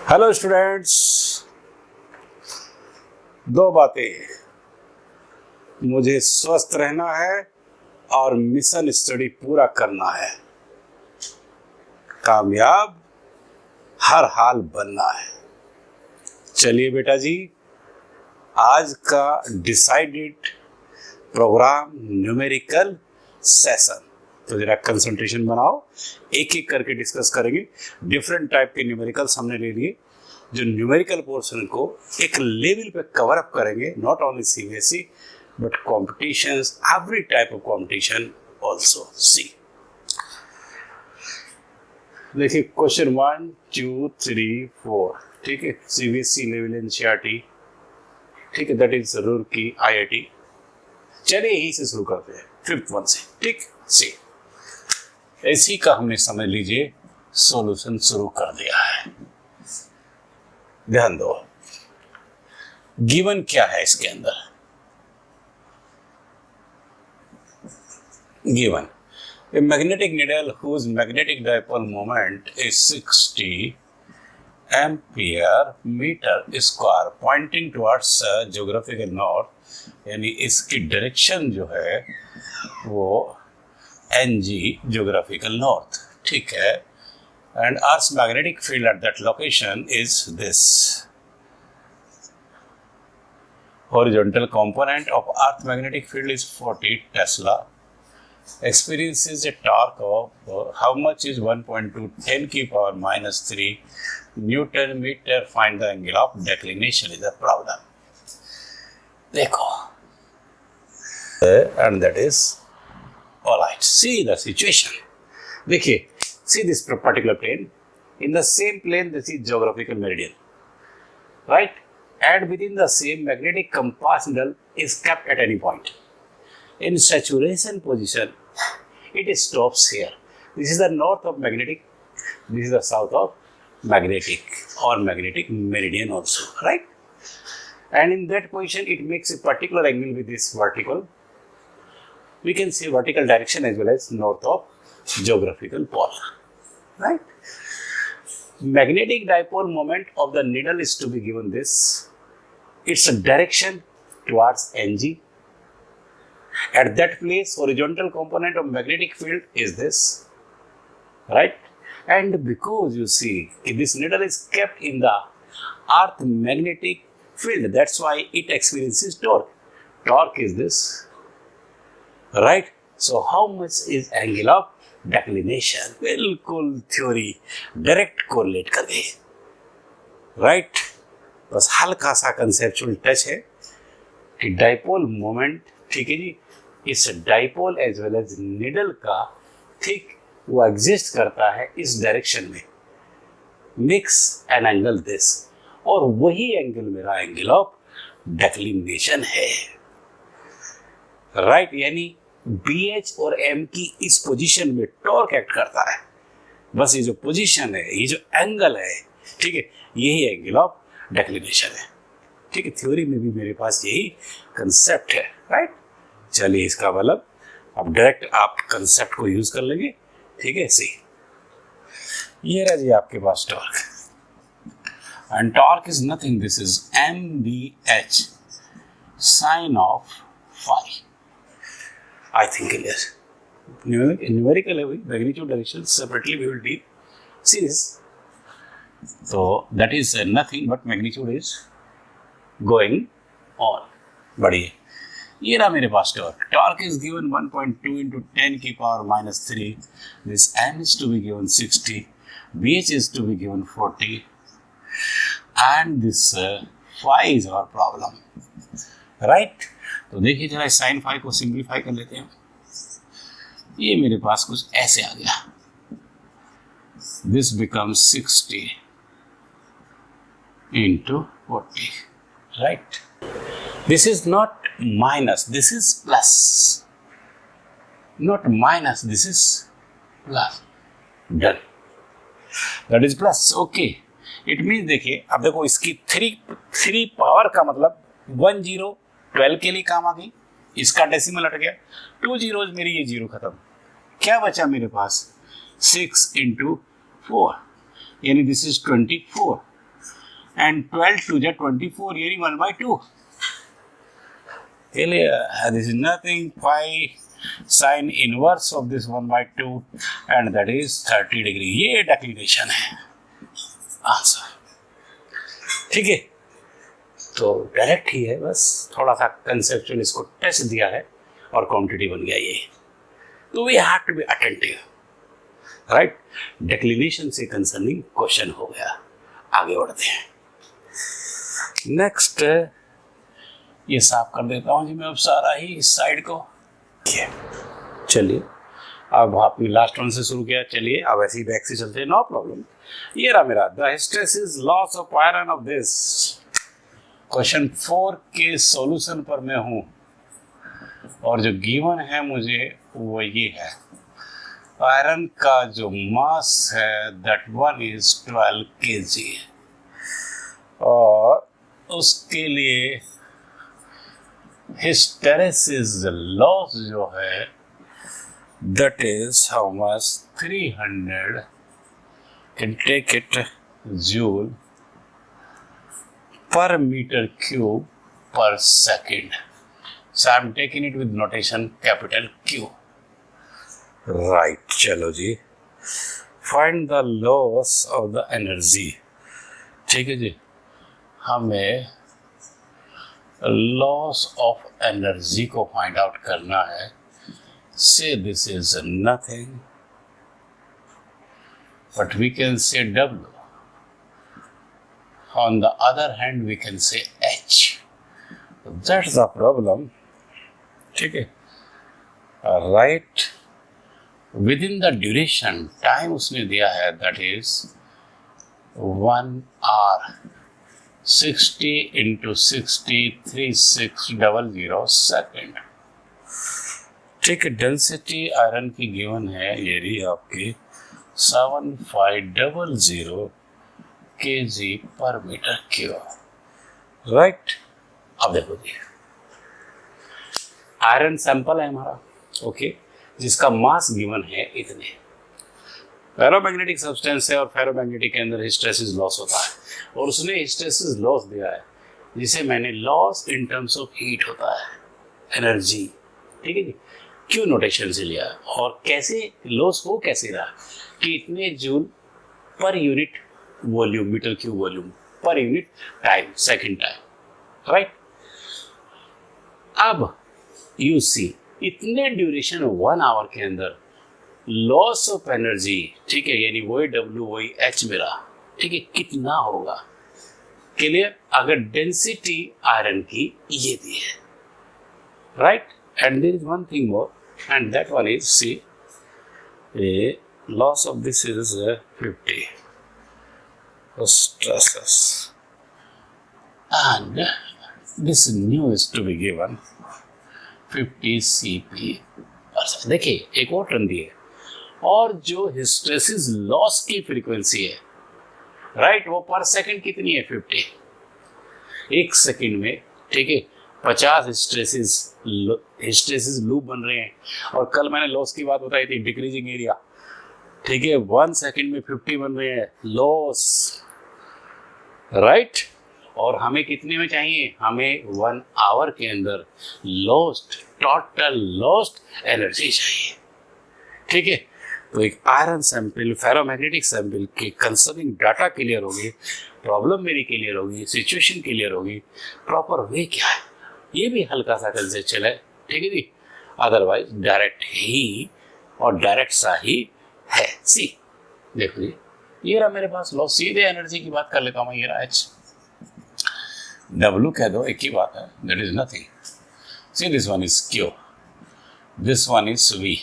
Hello students, दो बातें, मुझे स्वस्थ रहना है और मिशन स्टडी पूरा करना है। कामयाब हर हाल बनना है। चलिए बेटा जी, आज का डिसाइडेड प्रोग्राम न्यूमेरिकल सेशन, तो जरा कंसंट्रेशन बनाओ, एक एक करके डिस्कस करेंगे। डिफरेंट टाइप के न्यूमेरिकल्स हमने ले लिए, जो न्यूमेरिकल पोर्शन को एक लेवल पे कवर अप करेंगे। Not only CBSE but competitions, every type of competition also. See देखिए, क्वेश्चन 1, 2, 3, 4, ठीक है, सीबीएसई लेवल एनसीईआरटी, ठीक है, दैट इज रूरकी आईआईटी। चलिए यही से शुरू करते हैं, 5th वन से, ठीक। सी इसी का हमने समझ लीजिए सॉल्यूशन शुरू कर दिया है। ध्यान दो, गिवन क्या है इसके अंदर। Given a magnetic needle whose magnetic dipole moment is 60 ampere meter square pointing towards geographical north, यानी इसकी डायरेक्शन जो है वो NG geographical north, ठीक है, and Earth's magnetic field at that location is this. Horizontal component of Earth magnetic field is 40 Tesla. Experiences a torque of how much is 1.2 10 की power minus 3 Newton meter. Find the angle of declination is the problem. देखो, and that is all right. See the situation. देखिए, see this particular plane. In the same plane, this is geographical meridian, right? And within the same, magnetic compass needle is kept at any point. In saturation position, it stops here. This is the north of magnetic, this is the south of magnetic or magnetic meridian also, right? And in that position, it makes a particular angle with this vertical. We can see vertical direction as well as north of geographical pole, right? Magnetic dipole moment of the needle is to be given this. Its direction towards NG. At that place, horizontal component of magnetic field is this, right? And because you see, this needle is kept in the Earth magnetic field, that's why it experiences torque. Torque is this, right? So how much is angle of declination? बिल्कुल theory direct correlate कर गई, right? बस हल्का सा conceptual touch है कि dipole moment, ठीक है जी, इस dipole as well as needle का, ठीक, वो एग्जिस्ट करता है इस डायरेक्शन में, मिक्स एन एंगल दिस, और वही एंगल मेरा एंगल ऑफ डेक्लिनेशन है, राइट? यानी BH और M की इस पोजीशन में टॉर्क एक्ट करता है। बस ये जो पोजीशन है, ये जो एंगल है, ठीक है, यही एंगल ऑफ डेक्लिनेशन है, ठीक है। थ्योरी में भी मेरे पास यही कंसेप्ट है, राइट? चलिए, इसका मतलब अब डायरेक्ट आप कंसेप्ट को यूज कर लेंगे, ठीक है। सी ये रहा जी आपके पास torque, and torque is nothing, this is MBH sine of phi. I think clear. Numerical है वही, magnitude direction separately we will deal. See this. So that is nothing but magnitude is going on. बढ़िए, ये रहा मेरे पास torque. Torque is given 1.2 into 10 की power minus 3. This M is to be given 60. BH is to be given 40. And this phi is our problem. Right? तो देखिए जरा sine phi को simplify कर लेते हैं। ये मेरे पास कुछ ऐसे आ गया, this becomes 60 into 40, right? This is not minus, this is plus, not minus, this is plus, done, that is plus, okay. It means देखिए, अब देखो इसकी थ्री पावर का मतलब 1 0 12 के लिए काम आ गई, इसका डेसिमल हट गया, 2 zeros मेरी ये जीरो खत्म, क्या बचा मेरे पास? 6 into 4, यानी this is 24, and 12 to the 24 यानी 1/2 clear. This is nothing pi sin inverse of this 1/2 and that is 30 degree. ये declination है आंसर. ठीक है, तो डायरेक्ट ही है, बस थोड़ा सा कंसेप्चुअल इसको टेस्ट दिया है और क्वांटिटी बन गया ये. तो we have to be attentive, right. Declination से कंसर्निंग क्वेश्चन हो गया. आगे बढ़ते हैं. नेक्स्ट ये साफ कर देता हूँ जी मैं अब सारा ही इस साइड को. चलिए अब आपने लास्ट वन से शुरू किया, चलिए अब ऐसे ही बैक से चलते हैं, नो प्रॉब्लम. ये रहा मेरा the hysteresis loss of iron of this. Question 4 के सॉल्यूशन पर मैं हूँ और जो गिवन है मुझे वो ये है. आयरन का जो मास है दैट वन इज 12 kg और उसके लिए हिस्टेरेसिस लॉस जो है that is how much 300 can take it joule per meter cube per second. So I am taking it with notation capital Q. Right, चलो जी. Find the loss of the energy. ठीक है जी, हमें loss of energy को find out करना है. Say this is nothing, but we can say W. On the other hand, we can say H. That's the problem. ठीक है, right. Within the duration, time उसने दिया है that is 1 hour, 60 into 60, 3600 second. ठीक है, density iron की given है ये रही आपकी 7500 kg per meter cube. Right. अब देखो जी, आयरन सैंपल है हमारा, ओके, जिसका मास गिवन है इतने. फेरोमैग्नेटिक सब्सटेंस है और फेरोमैग्नेटिक के अंदर हिस्टेरेसिस लॉस होता है और उसने हिस्टेरेसिस लॉस दिया है जिसे मैंने loss in terms of heat होता है, एनर्जी. ठीक है जी, क्यू नोटेशन से लिया. और कैसे लॉस हो कैसे रहा कि इतने जूल पर unit volume, metre cube volume पर unit time, second time, right. अब यू सी इतने ड्यूरेशन 1 आवर के अंदर लॉस ऑफ एनर्जी, ठीक है, यानी वही डब्ल्यू वही एच मेरा, ठीक है, कितना होगा. क्लियर. अगर डेंसिटी आयरन की ये दी है, right. And there is one thing more and that one is, see, a loss of this is 50 stresses and this new is to be given 50 cp. देखिए एक और टर्म दी है और जो हिस्टेरेसिस लॉस की फ्रीक्वेंसी है, राइट, वो पर सेकंड कितनी है 50. एक सेकंड में, ठीक है, 50 हिस्टेरेसिस लूप बन रहे हैं. और कल मैंने लॉस की बात बताई थी, डिक्रीजिंग एरिया, ठीक है, 1 सेकंड में 50 बन रहे हैं लॉस, राइट. और हमें कितने में चाहिए, हमें 1 आवर के अंदर लॉस्ट, टोटल लॉस्ट एनर्जी चाहिए. ठीक है, तो एक आयरन सैंपल, फेरोमैग्नेटिक सैंपल के कंसर्निंग डाटा क्लियर होगी, प्रॉब्लम मेरी क्लियर होगी, सिचुएशन क्लियर होगी, प्रॉपर वे क्या है ये भी हल्का सा कंसेप्चुअल है. ठीक है जी, अदरवाइज डायरेक्ट ही और डायरेक्ट सा ही है. सी देखो जी, ये रहा मेरे पास लॉस. सीधे एनर्जी की बात कर लेता हूँ. ये रहा एच, डब्ल्यू कह दो, एक ही बात है, that is nothing. See this one is Q, this one is V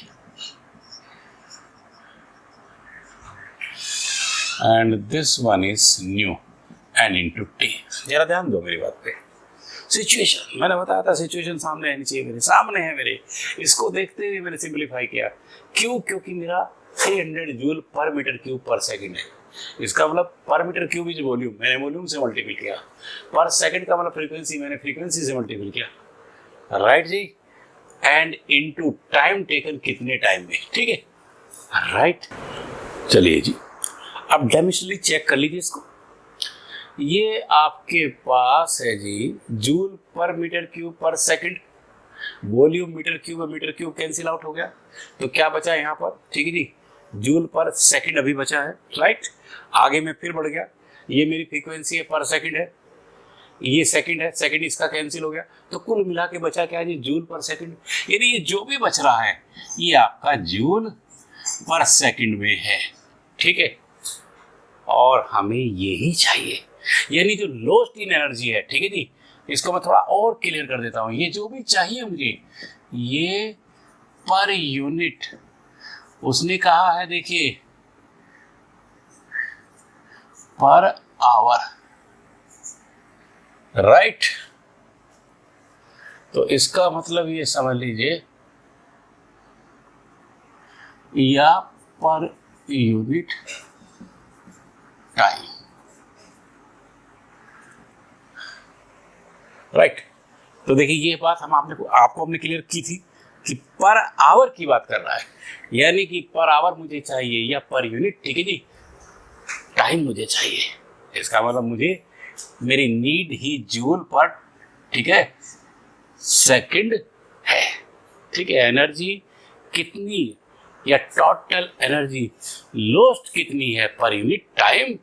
and this one is nu N into T. जरा ध्यान दो मेरी बात पे. सिचुएशन मैंने बताया था, सिचुएशन सामने आनी चाहिए, मेरे सामने है मेरे. इसको देखते हुए मैंने सिंपलीफाई किया. क्यों? क्योंकि मेरा 300 जूल पर मीटर क्यूब पर सेकंड है. इसका मतलब पर मीटर क्यूब इज वॉल्यूम, मैंने वॉल्यूम से मल्टीपल किया. पर सेकंड का मतलब फ्रीक्वेंसी, मैंने फ्रीक्वेंसी से मल्टीपल किया, राइट जी. एंड इनटू टाइम टेकन, कितने टाइम में. ठीक है, राइट. चलिए जी, अब डायमेंशनली चेक कर लीजिए इसको. ये आपके पास है जी जूल पर मीटर क्यूब पर सेकंड, वॉल्यूम मीटर क्यूब और मीटर क्यूब कैंसिल आउट हो गया, तो क्या बचा यहाँ पर, ठीक है जी, जूल पर सेकंड अभी बचा है, राइट। आगे में फिर बढ़ गया, ये मेरी फ्रीक्वेंसी है पर सेकंड है, ये सेकंड है, सेकंड इसका कैंसिल हो गया, तो कुल मिला के बचा क्या जी, जूल पर सेकंड। यानी ये जो भी बच रहा है ये आपका जूल पर सेकंड में है, ठीक है। और हमें यही चाहिए, यानी जो लोस्ट इन एनर्जी है, ठीक है जी, इसको मैं थोड़ा और क्लियर कर देता हूं। ये जो भी चाहिए मुझे, ये पर यूनिट, उसने कहा है देखिए पर आवर, राइट। तो इसका मतलब ये समझ लीजिए, या पर यूनिट टाइम, राइट। तो देखिए ये बात हम आपको हमने क्लियर की थी कि पर आवर की बात कर रहा है, यानी कि पर आवर मुझे चाहिए या पर यूनिट, ठीक है जी, टाइम मुझे चाहिए। इसका मतलब मुझे मेरी नीड ही जूल पर, ठीक है, सेकंड है, ठीक है। एनर्जी कितनी या टोटल एनर्जी लॉस्ट कितनी है पर यूनिट टाइम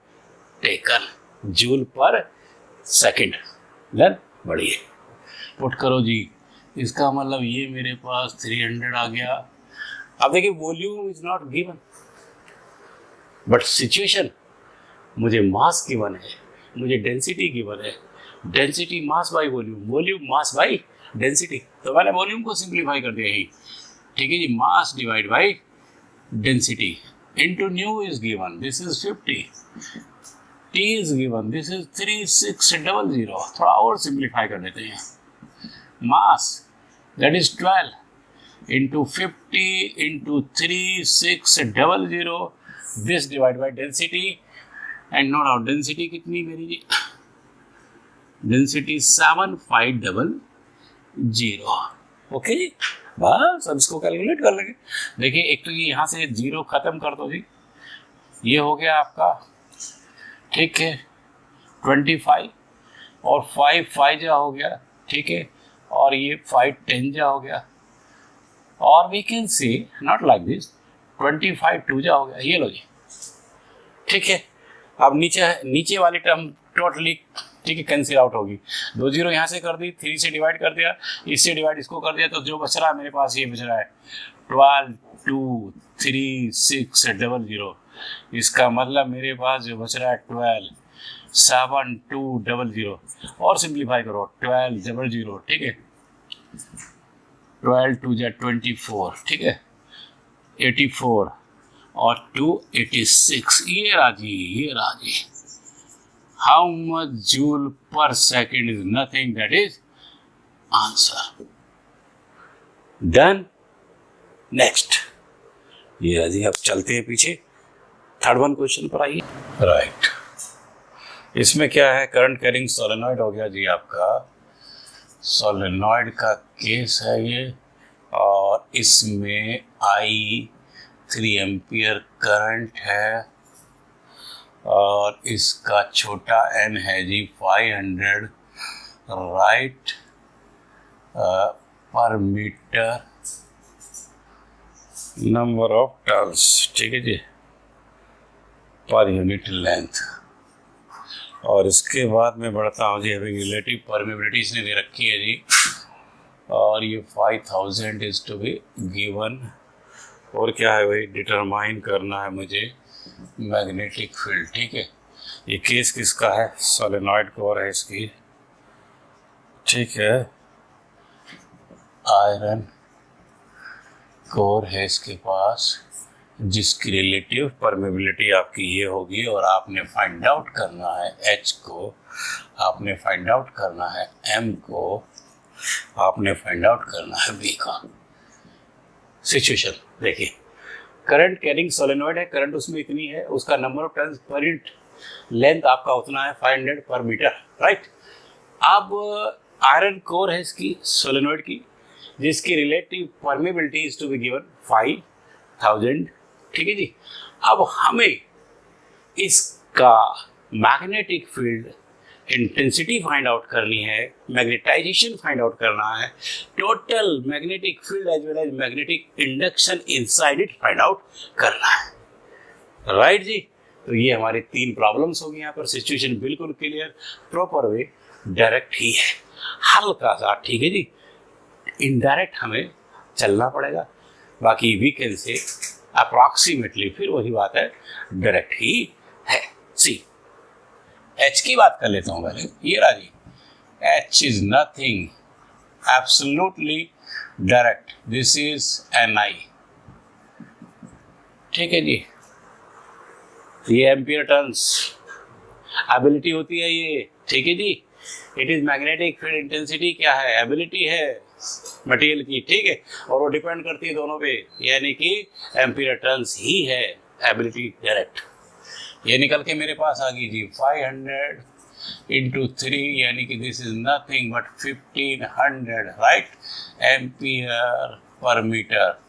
टेकन, जूल पर सेकंड। देन बढ़िए पुट करो जी, इसका मतलब ये मेरे पास 300 आ गया। अब देखिए volume is not given but situation, मुझे मास गिवन है, मुझे डेंसिटी गिवन है, density mass by volume, volume mass by density, तो मैंने वॉल्यूम को सिंप्लीफाई कर दिया ही, ठीक है जी, mass divide by density into new is given, this is 50, T is given, this is 3600, थोड़ा और सिंप्लीफाई कर देते हैं, mass that is 12 into 50 into 3600, this divide by density, and no doubt density कितनी मेरी जी, डेंसिटी 7500, ओके जी। बस अब इसको कैलकुलेट कर लेंगे। देखिए एक तो ये यहाँ से 0 खत्म कर दो जी, ये हो गया आपका, ठीक है, 25 और 5 5 जा हो गया, ठीक है, और ये 5 10 जा हो गया, और we can see not like this 25 2 जा हो गया, ये लो जी, ठीक है। अब नीचे वाली टर्म टोटली, ठीक है, कैंसिल आउट होगी, 2 0 यहाँ से कर दी, 3 से डिवाइड कर दिया, इससे डिवाइड इसको कर दिया, तो जो बच रहा है मेरे पास ये बच रहा है 12 2 3 600, इसका मतलब मेरे पास जो बच रहा है 12 7200, और सिंप्लीफाई करो 1200, ठीक है, 12 2 जा 24, ठीक है, 84 और 2 86, ये राजी। हाउ मच जूल पर second is nothing, that is answer. Done. Next ये राजी, अब चलते हैं पीछे, थर्ड वन क्वेश्चन पर आइए, राइट। इसमें क्या है, करंट कैरिंग सोलेनॉइड हो गया जी आपका, सोलेनॉइड का केस है ये, और इसमें I 3 एम्पियर करंट है, और इसका छोटा n है जी 500 राइट पर मीटर नंबर ऑफ टर्न्स, ठीक है जी, पर यूनिट लेंथ। और इसके बाद मैं बढ़ता हूँ जी, हैविंग रिलेटिव परमेबिलिटी इसने दे रखी है जी, और ये 5000 इज टू बी गिवन, और क्या है भाई, डिटरमाइन करना है मुझे मैग्नेटिक फील्ड, ठीक है। ये केस किसका है, सोलेनॉइड कोर है इसकी, ठीक है, आयरन कोर है इसके पास, जिसकी रिलेटिव परमेबिलिटी आपकी ये होगी, और आपने फाइंड आउट करना है H को, आपने फाइंड आउट करना है M को, आपने फाइंड आउट करना है B का। सिचुएशन देखिए, करंट कैरिंग सोलेनॉइड है, करंट उसमें इतनी है, उसका number of turns per unit length आपका उतना है 500 पर मीटर, राइट। अब आयरन कोर है इसकी सोलेनॉइड की, जिसकी relative permeability is to be given 5000, ठीक है जी। अब हमें इसका magnetic field intensity find out करनी है, मैग्नेटाइजेशन फाइंड आउट करना है, total magnetic field as well as magnetic induction inside it find out करना है। राइट जी, तो ये हमारी 3 प्रॉब्लम्स होगी यहाँ पर। सिचुएशन बिल्कुल क्लियर, प्रॉपर वे डायरेक्ट ही है, हल्का सा ठीक है जी, इनडायरेक्ट हमें चलना पड़ेगा, बाकी वी कैन से अप्रॉक्सीमेटली, फिर वही बात है, डायरेक्ट ही है। सी एच की बात कर लेता हूं पहले, ये रहा जी, H is nothing absolutely direct, this is N I, ठीक है जी, ये एम्पियर टर्न्स एबिलिटी होती है ये, ठीक है जी। It is magnetic field intensity क्या है, एबिलिटी है मटेरियल की, ठीक है, और वो डिपेंड करती है दोनों पे, यानी कि एम्पियर टर्न्स ही है एबिलिटी डायरेक्ट। ये निकल के मेरे पास आ गई जी 500 इंटू 3, यानी कि this is nothing but 1500 right ampere per metre.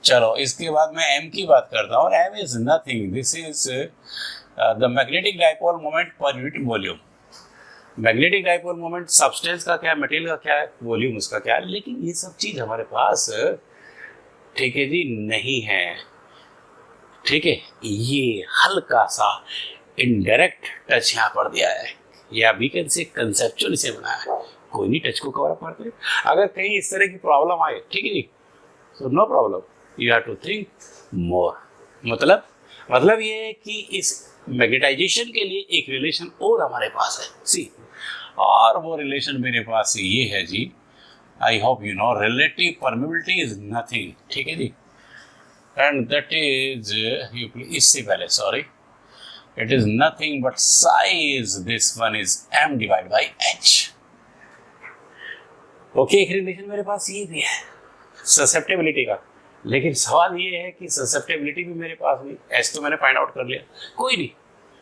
चलो इसके बाद मैं एम की बात करता हूँ, M is nothing, this is the magnetic dipole moment per unit volume. Magnetic dipole moment substance का क्या है, मटेरियल का क्या है, वॉल्यूम उसका क्या है, लेकिन ये सब चीज हमारे पास ठीक है जी नहीं है, ठीक है। ये हल्का सा इनडायरेक्ट टच यहाँ पर दिया है, या वी कैन से कंसेप्चुअल से बनाया है, कोई नहीं टच को कवर अप करते। अगर कहीं इस तरह की प्रॉब्लम आए, ठीक है जी, so no problem, you have to think more. मतलब ये है कि इस मैग्नेटाइजेशन के लिए एक रिलेशन और हमारे पास है, सी, और वो रिलेशन मेरे पास ये है जी, I hope you know, relative permeability is nothing, ठीक है जी, एंड दैट इज, इससे पहले sorry, it is nothing but size, this one is m divide by h। Okay, एक रिलेशन मेरे पास ये भी है ससेप्टेबिलिटी का, लेकिन सवाल ये है कि ससेप्टेबिलिटी भी मेरे पास नहीं, एस तो मैंने फाइंड आउट कर लिया, कोई नहीं,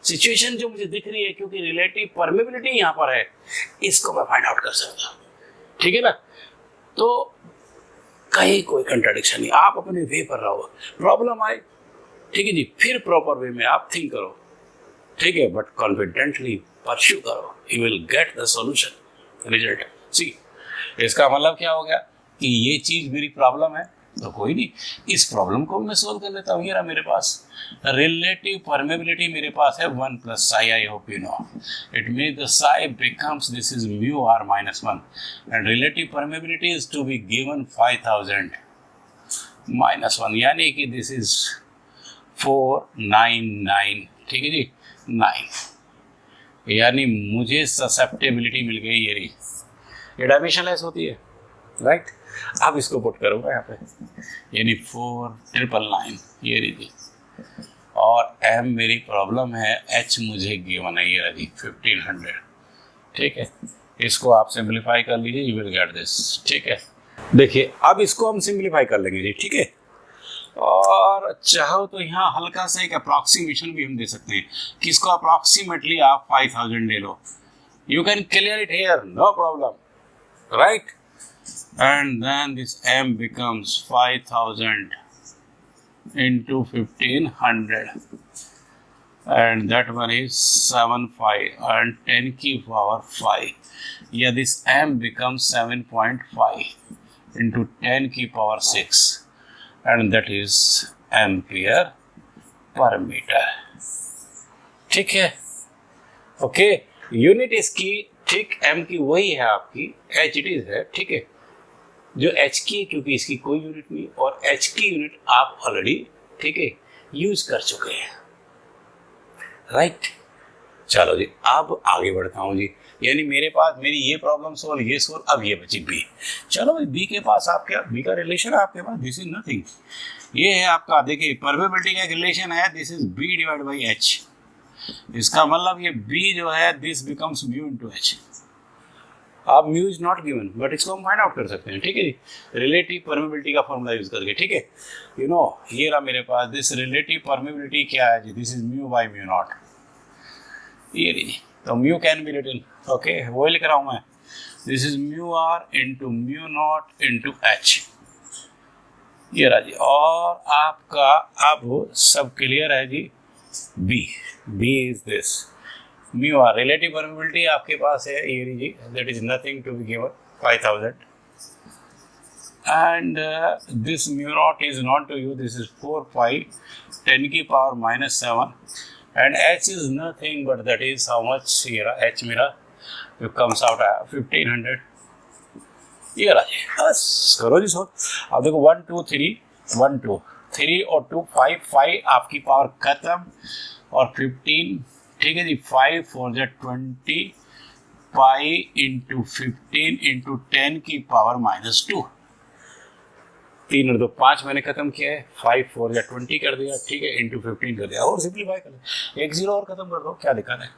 सिचुएशन जो मुझे दिख रही है क्योंकि रिलेटिव परमेबिलिटी यहाँ पर है, इसको मैं फाइंड आउट कर सकता हूँ, ठीक है ना। तो कहीं कोई कंट्राडिक्शन नहीं, आप अपने वे पर रहो, प्रॉब्लम आए, ठीक है जी, फिर प्रॉपर वे में आप थिंक करो, ठीक है, बट कॉन्फिडेंटली परस्यू करो, you will get the solution result. See, इसका मतलब क्या हो गया कि ये चीज मेरी प्रॉब्लम है, तो कोई नहीं, इस प्रॉब्लम को मैं सोल्व कर लेता हूँ। ये रहा मेरे पास रिलेटिव परमेबिलिटी, मेरे पास है 1 plus psi, I hope you know, it means the psi becomes, this is mu r minus 1, and relative permeability is to be given 5000 minus 1, यानी कि दिस इज 499, ठीक है जी, 9, यानी मुझे ससेप्टेबिलिटी मिल गई, ये रही, ये डायमेंशनलेस होती है, राइट। अब इसको पुट करूँगा यहाँ पे, यानी 4999, ये रही, और m मेरी प्रॉब्लम है, h मुझे गिवन है, ये रही 1500, ठीक है। इसको आप सिंप्लीफाई कर लीजिए, यू विल गेट दिस, ठीक है। देखिए अब इसको हम सिंप्लीफाई कर लेंगे जी, ठीक है, और चाहो तो यहाँ हल्का सा एक अप्रॉक्सीमेशन भी हम दे सकते हैं, कि इसको अप्रॉक्सीमेटली आप 5000 ले लो, you can clear it here, no problem, right. And then this m becomes 5000 into 1500, and that one is 75 and 10 की power 5, yeah, this m becomes 7.5 into 10 की power 6, and that is ampere per meter, ठीक है। Okay, unit इसकी, ठीक, m की वही है आपकी, h इट इज है, ठीक है, जो h की है, क्योंकि इसकी कोई यूनिट नहीं, और h की यूनिट आप ऑलरेडी, ठीक है, यूज कर चुके हैं, राइट। चलो जी, अब आगे बढ़ता हूँ जी, यानी मेरे पास मेरी ये प्रॉब्लम सोल्व, ये सोल्व, अब ये बची बी। चलो भाई, बी के पास आप क्या, बी का रिलेशन है आपके पास, दिस इज नथिंग, ये है आपका, देखिए परमेबिलिटी का एक रिलेशन है, this is B divide by H, इसका मतलब ये बी जो है, this becomes mu into H. आप mu is not given, but इसको हम फाइंड आउट कर सकते हैं, ठीक है जी, रिलेटिव परमेबिलिटी का फॉर्मूला यूज करके, ठीक है, यू नो, ये रहा मेरे पास, दिस रिलेटिव परमेबिलिटी क्या है जी, this is mu by mu naught, ये रही, तो mu can be written, okay, वो लिख रहा हूं मैं, this is mu r into mu naught into H, ये रहा जी, और आपका अब सब क्लियर है जी, B, B is this, mu r relative permeability आपके पास है, ये लीजिए, that is nothing to be given 5000 and this mu naught is known to you, this is 4 pi 10 की power minus 7 and h is nothing but that is how much here h मेरा it comes out 1500 ये रहा बस करो जी solve. अब देखो 1 2 3 1 2 3 और 2 5 5 आपकी पावर खत्म और 15 ठीक है जी 5 4 जा 20 पाई इंटू 15 इंटू 10 की पावर माइनस 2 3 और 2 5 मैंने खत्म किया है 5 4 या 20 कर दिया ठीक है इंटू 15 कर दिया और सिंप्लीफाई कर दिया एक जीरो और खत्म कर दो क्या दिक्कत है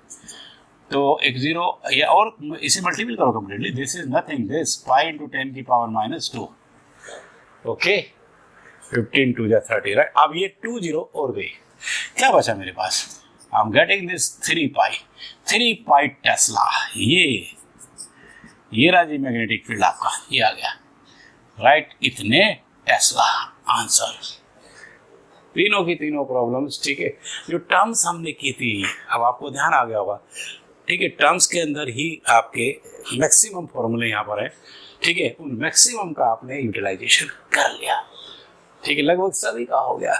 तो एक जीरो या और इसे मल्टीपल करो completely this is nothing this 5 into 10 की पावर माइनस 2 ओके 15 2 या 30 राइट। अब ये 2 जीरो और गई क्या बचा मेरे पास I am getting this 3 pi tesla ये राजी मैग्नेटिक फील्ड आपका ये आ गया राइट इतने टेस्ला आंसर तीनों की तीनों प्रॉब्लम्स ठीक है जो टर्म्स हमने की थी अब आपको ध्यान आ गया होगा ठीक है टर्म्स के अंदर ही आपके मैक्सिमम फॉर्मूले यहाँ पर है ठीक है उन मैक्सिमम का आपने यूटिलाइजेशन कर लिया ठीक है लगभग सभी का हो गया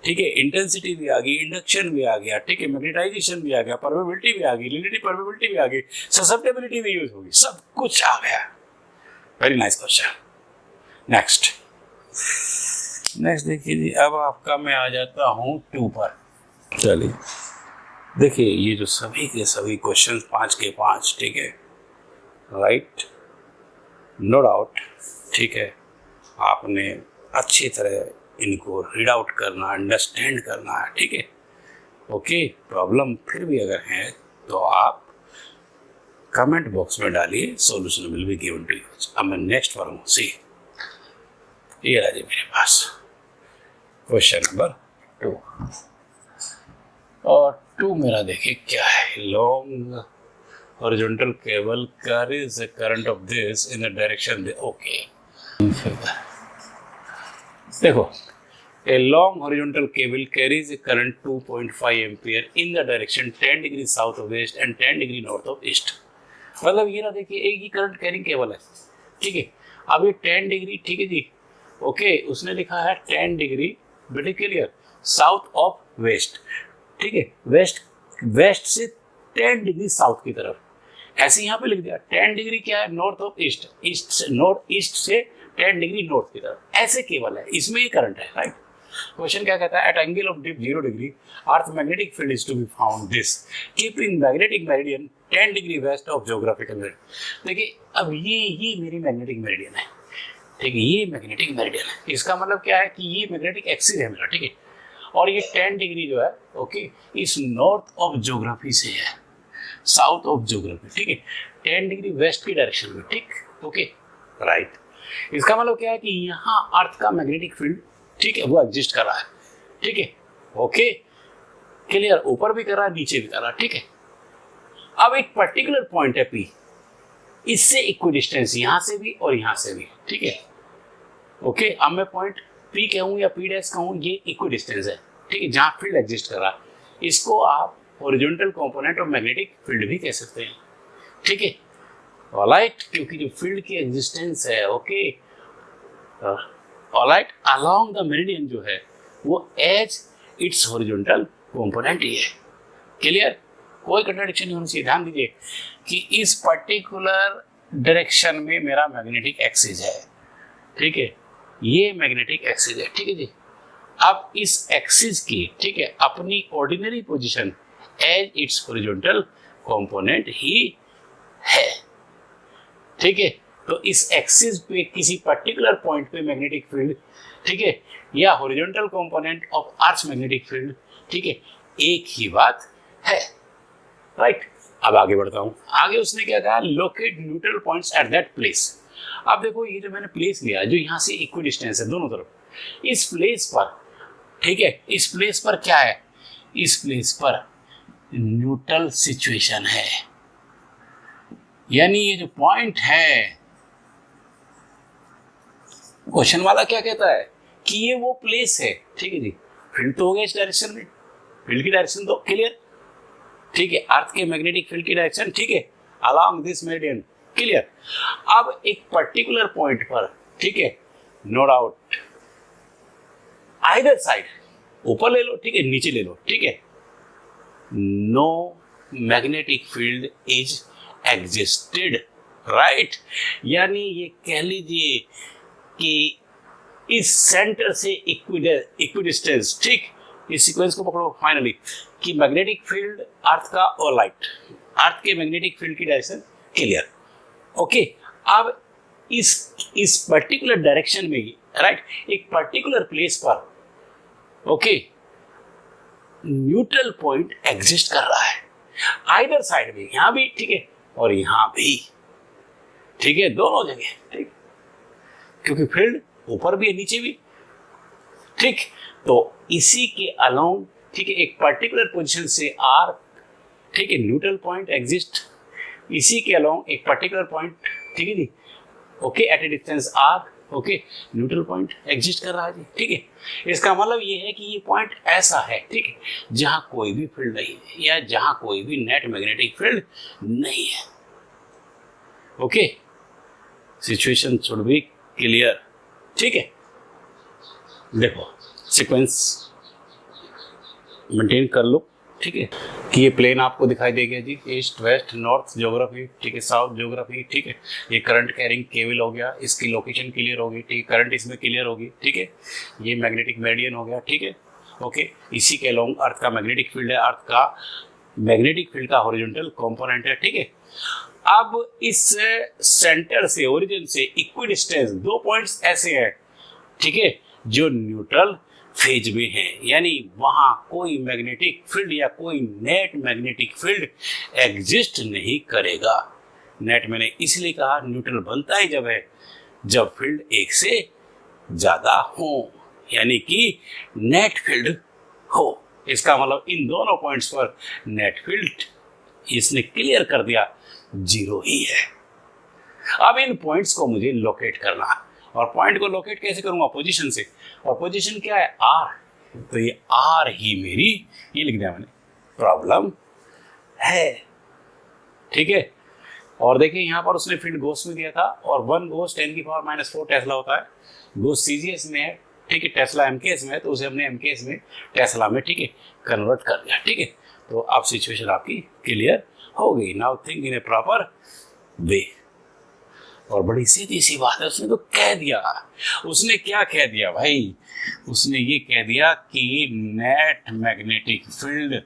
ठीक है इंटेंसिटी भी आ गई इंडक्शन भी आ गया ठीक है मैग्नेटाइजेशन भी आ गया परमेबिलिटी भी आ गई रिलेटिव परमेबिलिटी भी आ गई ससेप्टेबिलिटी भी यूज होगी सब कुछ आ गया वेरी नाइस क्वेश्चन नेक्स्ट देखिए जी अब आपका मैं आ जाता हूँ 2 पर चलिए देखिए ये जो सभी के सभी क्वेश्चन 5 के 5 ठीक है राइट नो डाउट ठीक है आपने अच्छी तरह इनको रीड आउट करना अंडरस्टैंड करना है ठीक है ओके प्रॉब्लम फिर भी अगर है तो आप कमेंट बॉक्स में डालिए solution will be given to you. अब मैं नेक्स्ट पर हूँ सी ये रहा जी मेरे पास क्वेश्चन नंबर 2 और 2 मेरा देखिए क्या है long horizontal cable carries the current of this in the direction okay देखो a long horizontal cable carries a current 2.5 ampere in the direction 10 degree south of west and 10 degree north of east मतलब ये ना देखिए एक ही current carrying cable है ठीक है अब ये 10 डिग्री ठीक है जी ओके उसने लिखा है 10 degree very clear south of west ठीक है वेस्ट से 10 डिग्री साउथ की तरफ ऐसे यहाँ पे लिख दिया 10 डिग्री क्या है north of east north east से 10 डिग्री नॉर्थ की तरफ ऐसे केबल है इसमें ये करंट है राइट। क्वेश्चन क्या कहता है at angle of dip 0 degree earth magnetic field is to be found this keep in magnetic meridian 10 degree west of geographical meridian. देखिए अब ये मेरी मैग्नेटिक मेरिडियन है ठीक है ये मैग्नेटिक मेरिडियन है इसका मतलब क्या है कि ये मैग्नेटिक एक्सिस है मेरा ठीक है और ये 10 डिग्री जो है ओके इस नॉर्थ ऑफ ज्योग्राफी से है साउथ ऑफ ज्योग्राफी ठीक है 10 डिग्री वेस्ट की डायरेक्शन में ठीक ओके राइट। इसका मतलब क्या है कि यहाँ अर्थ का मैग्नेटिक फील्ड ठीक है वो एग्जिस्ट कर रहा है ठीक है ओके क्लियर ऊपर भी कर रहा है नीचे भी कर रहा है ठीक है। अब एक पर्टिकुलर पॉइंट है पी इससे इक्वल डिस्टेंस यहाँ से भी और यहाँ से भी ठीक है ओके अब मैं पॉइंट पी कहूँ या पी डैश कहूँ ये इक्वल डिस्टेंस है ठीक है जहाँ फील्ड एग्जिस्ट कर रहा है इसको आप horizontal component of magnetic field भी कह सकते हैं ठीक है ऑलराइट क्योंकि जो फील्ड की एग्जिस्टेंस है okay alright along the meridian जो है वो एज इट्स हॉरिजॉन्टल कंपोनेंट ही है क्लियर कोई कंट्राडिक्शन नहीं होनी चाहिए। ध्यान दीजिए कि इस पर्टिकुलर डायरेक्शन में मेरा मैग्नेटिक एक्सिस है ठीक है ये मैग्नेटिक एक्सिस है ठीक है जी। अब इस एक्सिस की ठीक है अपनी ordinary position as its horizontal component ही है ठीक है तो इस एक्सिस पे किसी पर्टिकुलर पॉइंट पे मैग्नेटिक फील्ड ठीक है या horizontal component of earth magnetic field ठीक है एक ही बात है राइट। अब आगे बढ़ता हूं आगे उसने क्या कहा locate neutral points at that place. अब देखो ये जो मैंने प्लेस लिया जो यहाँ से इक्वल डिस्टेंस है दोनों तरफ इस प्लेस पर ठीक है इस प्लेस पर क्या है इस प्लेस पर न्यूट्रल सिचुएशन है यानी ये जो पॉइंट है क्वेश्चन वाला क्या कहता है कि ये वो प्लेस है ठीक है जी फील्ड तो हो गया इस डायरेक्शन में फील्ड की डायरेक्शन तो क्लियर ठीक है, अर्थ के मैग्नेटिक फील्ड की डायरेक्शन, ठीक है, अलोंग दिस मेरिडियन, क्लियर। अब एक पर्टिकुलर पॉइंट पर, ठीक है, नो डाउट, आइदर साइड, ऊपर ले लो, ठीक है, नीचे ले लो, ठीक है, no magnetic field is existed, right. यानी ये कह लीजिए कि इस सेंटर से इक्विडिस्टेंस, ठीक, इस सीक्वेंस को पकड़ो फाइनली, कि मैग्नेटिक फील्ड अर्थ का और लाइट, अर्थ के मैग्नेटिक फील्ड की डायरेक्शन क्लियर, ओके। अब इस पर्टिकुलर डायरेक्शन में ही, राइट, एक पर्टिकुलर प्लेस पर, ओके, न्यूट्रल पॉइंट एग्जिस्ट कर रहा है, आइदर साइड में, यहां भी, ठीक है, और यहां भी, ठीक है, दोनों जगह, ठीक, क्योंकि फील्ड ऊपर भी है नीचे भी, ठीक। तो इसी के अलोंग, ठीक है, एक पर्टिकुलर पोजीशन से आर, ठीक है, न्यूट्रल पॉइंट एग्जिस्ट, इसी के अलोंग एक पर्टिकुलर पॉइंट, ठीक है जी, okay, at a distance r, okay, neutral point exist कर रहा है जी, ठीक है। इसका मतलब ये है कि ये पॉइंट ऐसा है, ठीक है, जहां कोई भी फील्ड नहीं है या जहां कोई भी नेट मैग्नेटिक फील्ड नहीं है, okay. Situation should be clear, ठीक है। देखो सीक्वेंस मेंटेन कर लो, ठीक है, कि ये प्लेन आपको दिखाई देगा जी, ईस्ट वेस्ट नॉर्थ ज्योग्राफी, ठीक है, साउथ ज्योग्राफी, ठीक है। ये करंट कैरिंग केबल हो गया, इसकी लोकेशन क्लियर होगी, ठीक है, करंट इसमें क्लियर होगी, ठीक है। ये मैग्नेटिक मेरिडियन हो गया, ठीक है, ओके। इसी के अलोंग अर्थ का मैग्नेटिक फील्ड है, अर्थ का मैग्नेटिक फील्ड का हॉरिजॉन्टल कंपोनेंट है, ठीक है। अब इस सेंटर से, ओरिजिन से इक्विडिस्टेंस, दो पॉइंट्स ऐसे हैं, ठीक है, जो न्यूट्रल फेज में है, यानी वहां कोई मैग्नेटिक फील्ड या कोई नेट मैग्नेटिक फील्ड एग्जिस्ट नहीं करेगा। नेट मैंने इसलिए कहा, न्यूट्रल बनता ही जब है जब फील्ड एक से ज्यादा हो, यानी कि नेट फील्ड हो। इसका मतलब इन दोनों पॉइंट्स पर नेट फील्ड इसने क्लियर कर दिया, जीरो ही है। अब इन पॉइंट्स को मुझे लोकेट करना है, और पॉइंट को लोकेट कैसे करूंगा, पोजीशन से, और पोजीशन क्या है, आर। तो ये आर ही मेरी, ये लिख दिया मैंने, प्रॉब्लम है, ठीक है। और देखिए यहां पर उसने फील्ड गोस में दिया था, और 1 गोस 10⁻⁴ टेस्ला होता है, गोस सीजीएस में है, ठीक है, टेस्ला एमकेएस में है, तो उसे हमने एमकेएस में टेस्ला में, ठीक है, कन्वर्ट कर दिया, ठीक है। तो अब सिचुएशन आपकी क्लियर हो गई। Now think in A proper way. और बड़ी सीधी सी बात है, उसने तो कह दिया। उसने क्या कह दिया भाई, उसने ये कह दिया कि नेट मैग्नेटिक फील्ड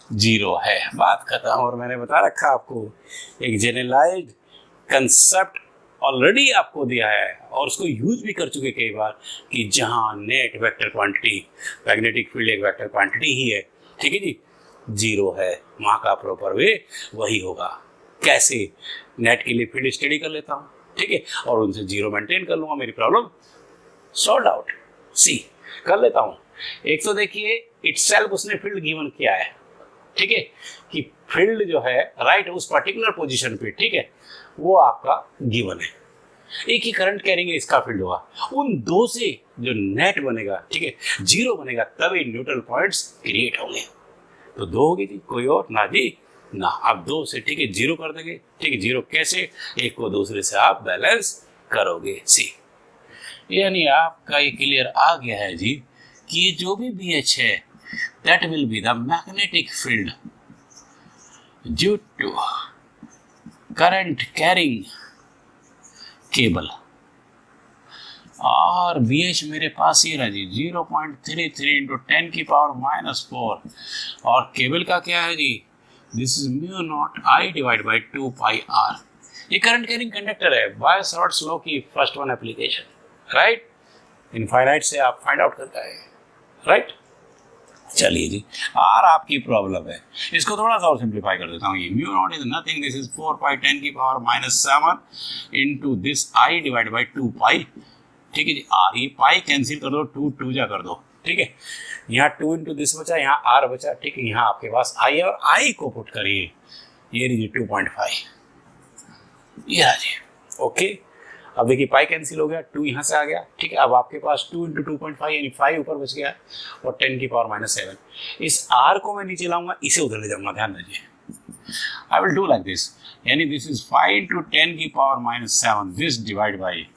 जीरो है, बात खत्म। और मैंने बता रखा आपको, एक जनरलाइज्ड कंसेप्ट ऑलरेडी आपको दिया है, और उसको यूज भी कर चुके कई बार, कि जहां net vector quantity, magnetic field एक वेक्टर क्वांटिटी ही है, ठीक है जी, जीरो है, वहां का प्रॉपर वे वही होगा। कैसे, नेट के लिए फील्ड स्टडी कर लेता हूँ, ठीक है, और उनसे जीरो मेंटेन कर लूंगा, मेरी प्रॉब्लम सॉल्व आउट। सी कर लेता हूँ। एक तो देखिए इटसेल्फ उसने फील्ड गिवन किया है, ठीक है, कि फील्ड जो है राइट उस पर्टिकुलर पोजीशन पे, ठीक है, वो आपका गिवन है। एक ही करंट कैरिंग इसका फील्ड होगा, उन दो से जो नेट बनेगा, ठीक है, जीरो बनेगा, तभी न्यूट्रल पॉइंट्स क्रिएट होंगे। तो दो होगी जी, कोई और ना जी ना। आप दो से, ठीक है, जीरो कर देंगे, ठीक है। जीरो कैसे, एक को दूसरे से आप बैलेंस करोगे, सी। यानी आपका ये क्लियर आ गया है जी कि ये जो भी BH है, that will be the magnetic field due to current carrying cable. और BH मेरे पास ये रहा जी 0.33 इंटू 10⁻⁴। और केबल का क्या है जी, दिस इज μ0 I/2πr। ये करंट कैरिंग कंडक्टर है, बाय शॉर्ट्स लॉ की first one application, right. Infinite से आप फाइंड आउट करता है, राइट। चलिए जी, आर आपकी प्रॉब्लम है, इसको थोड़ा सा और सिंप्लीफाई कर देता हूँ। ये μ0 is nothing, this is 4π10⁻⁷ into this I/2π, ठीक है जी। आर ये पाई कैंसिल कर दो, 2 2 जा कर दो, ठीक है। यहाँ 2 इंटू दिस बचा, यहाँ आर बचा, ठीक है। यहाँ आपके पास आई है, और आई को पुट करिए, ये लीजिए 2.5, ये जी, ओके। अब देखिए पाई कैंसिल हो गया, 2 यहाँ से आ गया, ठीक है। अब आपके पास 2 × 2.5 यानी 5 ऊपर बच गया और 10⁻⁷। इस r को मैं नीचे लाऊंगा, इसे उधर ले जाऊंगा, ध्यान रखिए। I will do like this, यानी this is 5 × 10⁻⁷, this divide by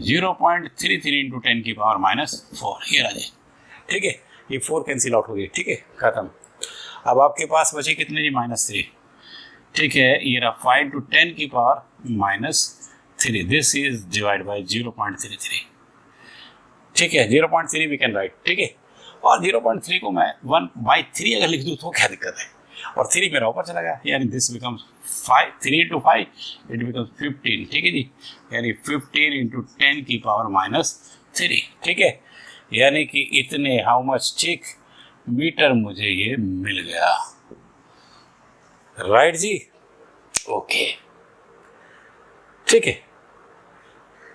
0.33 × 10⁻⁴, ये रहा, ठीक है। ये 4 कैंसिल आउट हो गई, ठीक है, खत्म। अब आपके पास बचे कितने जी, -3, ठीक है। ये रहा 5 × 10⁻⁻3, दिस इज डिवाइड बाई 0.33, ठीक है। 0.3 वी कैन राइट, ठीक है। और 0.3 को मैं 1/3 अगर लिख दूँ तो क्या दिक्कत है, और 3 मेरा ऊपर चला गया, यानी दिस बिकम्स 3 × 5 इट बिकम्स 15, ठीक है जी, यानी 15 × 10⁻⁻3, ठीक है। यानी कि इतने हाउ मच, ठीक, मीटर मुझे ये मिल गया, राइट जी, ओके, ठीक है।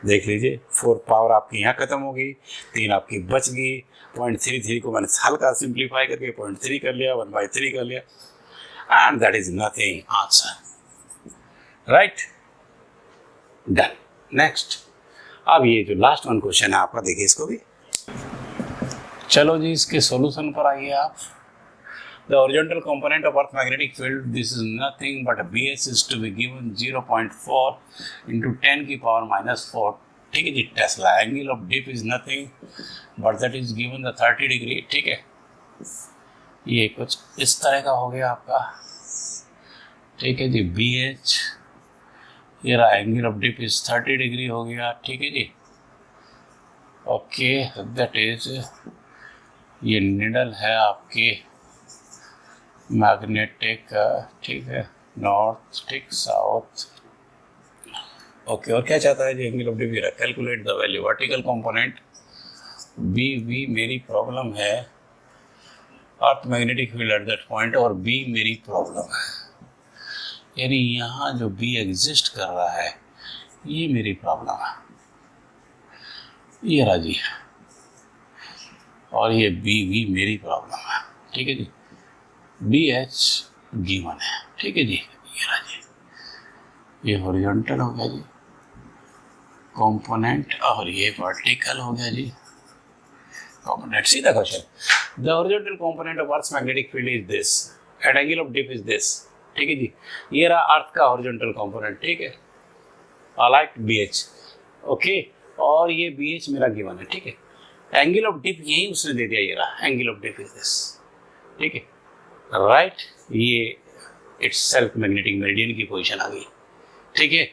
देख लीजिए 4 पावर आपकी यहाँ खत्म होगी, 3 आपकी बच गई। 0.33 को मैंने हल्का सिंप्लीफाई करके 0.3 कर लिया, 1/3 कर लिया, and that is nothing, answer, right, done. Next, अब ये जो लास्ट वन क्वेश्चन है आपका, देखिए इसको भी। चलो जी, इसके सॉल्यूशन पर आइए आप। The horizontal component of Earth magnetic field, this is nothing but a BH is to be given 0.4 × 10⁻⁴, ठीक है जी। Tesla angle of dip is nothing but that is given the 30 degree, ठीक है। ये कुछ इस तरह का हो गया आपका, ठीक है जी। BH, ये रहा angle of dip is 30 degree हो गया, ठीक है जी, ओके। दैट इज, ये निडल है आपकी मैग्नेटिक, ठीक है, नॉर्थ, ठीक, साउथ, ओके। और क्या चाहता है जी, angle of dip, calculate the value vertical component BV मेरी प्रॉब्लम है, earth magnetic field at that point, और B मेरी प्रॉब्लम है, यानी यहाँ जो B एग्जिस्ट कर रहा है ये मेरी प्रॉब्लम है, ये रहा जी, और ये BV मेरी प्रॉब्लम है, ठीक है जी। BH गिवन है, ठीक है जी, ये रहा जी। ये हॉरिजॉन्टल हो गया जी कंपोनेंट, और ये वर्टिकल हो गया जी कंपोनेंट। सीधा question, the horizontal component of earth magnetic field is this at angle of dip is this, ठीक है जी। ये रहा अर्थ का हॉरिजॉन्टल कंपोनेंट, ठीक है, लाइक BH, ओके। और ये BH मेरा गिवन है, ठीक है। एंगल ऑफ डिप यही उसने दे दिया, ये रहा angle of dip is this, ठीक है, राइट। ये इट्स सेल्फ मैग्नेटिक मेरिडियन की पोजीशन आ गई, ठीक है,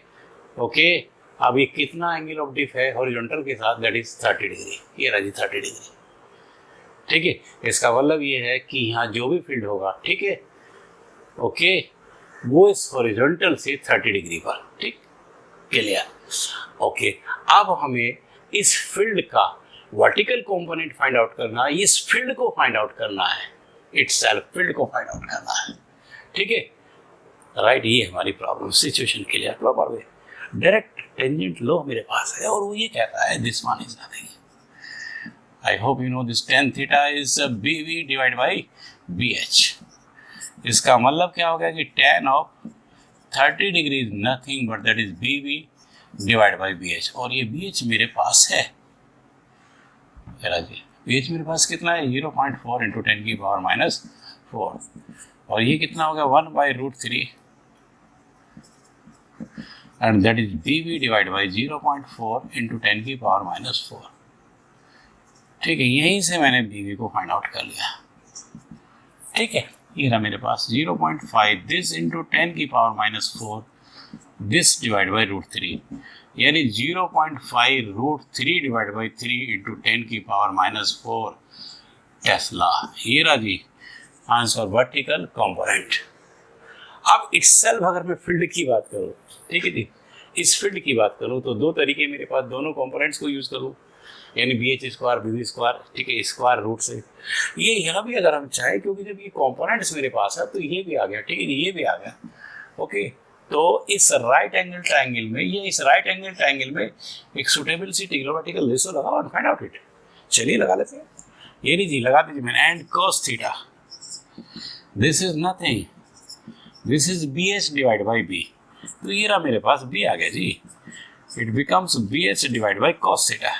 ओके। अब ये कितना एंगल ऑफ डिप है हॉरिजॉन्टल के साथ, दैट इज 30 डिग्री, ये रहा जी 30 डिग्री, ठीक है। इसका मतलब ये है कि यहाँ जो भी फील्ड होगा, ठीक है, ओके, वो इस हॉरिजॉन्टल से 30 डिग्री पर, ठीक, क्लियर, ओके। अब हमें इस फील्ड का वर्टिकल कंपोनेंट फाइंड आउट करना है, इस फील्ड को फाइंड आउट करना है, इटसेल्फ फील्ड को फाइंड आउट करना है, ठीक है, राइट। ये हमारी प्रॉब्लम, situation clear, proper way. Direct tangent लो मेरे पास है, और वो ये कहता है this one is nothing, I hope you know this, tan theta is BV divide by BH। इसका मतलब क्या हो गया कि tan of 30 degree is nothing but that is BV divide by BH, और ये BH मेरे पास है, जी। BH मेरे पास कितना है, 0.4 × 10⁻⁴, और ये कितना हो गया, 1/√3, and that is BV divide by 0.4 × 10⁻⁴, ठीक है। यहीं से मैंने BV को फाइंड आउट कर लिया, ठीक है। ये रहा मेरे पास 0.5 दिस × 10⁻⁴, दिस डिवाइड बाई √3, यानी 0.5√3 डिवाइड बाई 3 × 10⁻⁴ टेस्ला, ये रहा जी आंसर, वर्टिकल कंपोनेंट। अब इटसेल्फ अगर मैं फील्ड की बात करूँ, ठीक है जी, इस फील्ड की बात करूँ तो दो तरीके मेरे पास, दोनों कंपोनेंट्स को यूज़ करूँ, यानी BH² BV², ठीक है, स्क्वायर रूट से। ये यहाँ भी अगर हम चाहें, क्योंकि जब ये कंपोनेंट्स मेरे पास है तो ये भी आ गया, ठीक है, ये भी आ गया, ओके। तो इस राइट एंगल ट्रायंगल में, ये इस राइट एंगल ट्रायंगल में एक सुटेबल सी ट्रिग्नोमेट्रिकल रेशो लगाओ और फाइंड आउट इट। चलिए लगा लेते हैं, ये नहीं जी, लगा दीजिए मैंने, and cos theta, this is nothing, this is BH divide by B, तो ये रहा मेरे पास B आ गया जी, it becomes BH divide by cos theta.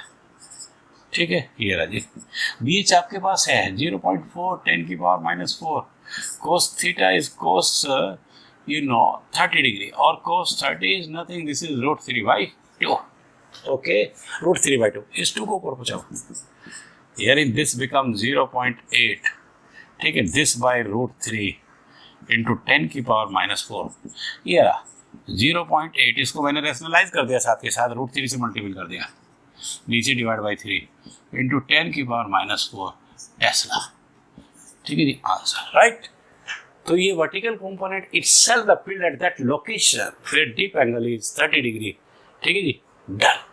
ठीक है, ये रहा जी, BH आपके पास है 0.4 10 की power -4, cos theta is cos 30 degree, और cos 30 is nothing, this is √3/2। Okay, √3/2, इस 2 को ऊपर पहुंचाओ, यानी दिस बिकम 0.8। ठीक है, दिस बाय √3 इंटू 10 की पावर -4, ये रहा 0.8। इसको मैंने रेशनलाइज कर दिया, साथ के साथ √3 से मल्टीपल कर दिया, नीचे डिवाइड बाई 3 इंटू 10 की पावर -4 टेस्ला। ठीक है जी, आंसर राइट। तो ये vertical component itself the field at that location where dip angle is 30 degree. ठीक है जी, डन।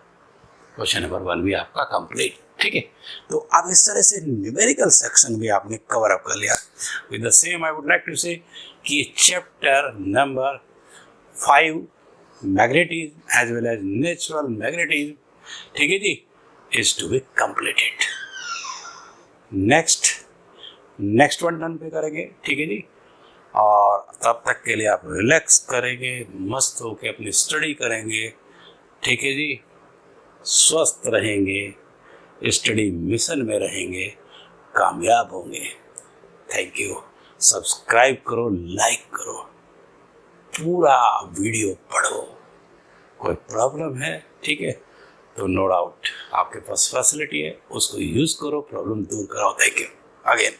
क्वेश्चन नंबर 1 भी आपका कंप्लीट। ठीक है, तो अब इस तरह से न्यूमेरिकल सेक्शन भी आपने कवर अप कर लिया। With the same I would like to say कि chapter number 5 magnetism as well as natural magnetism, ठीक है जी, is to be completed. Next one turn पे करेंगे। ठीक है जी, और तब तक के लिए आप रिलैक्स करेंगे, मस्त होके अपनी स्टडी करेंगे। ठीक है जी, स्वस्थ रहेंगे, स्टडी मिशन में रहेंगे, कामयाब होंगे। Thank you. सब्सक्राइब करो, लाइक करो, पूरा वीडियो पढ़ो। कोई प्रॉब्लम है, ठीक है, तो नो डाउट आपके पास फैसिलिटी है, उसको यूज करो, प्रॉब्लम दूर कराओ। Thank you again.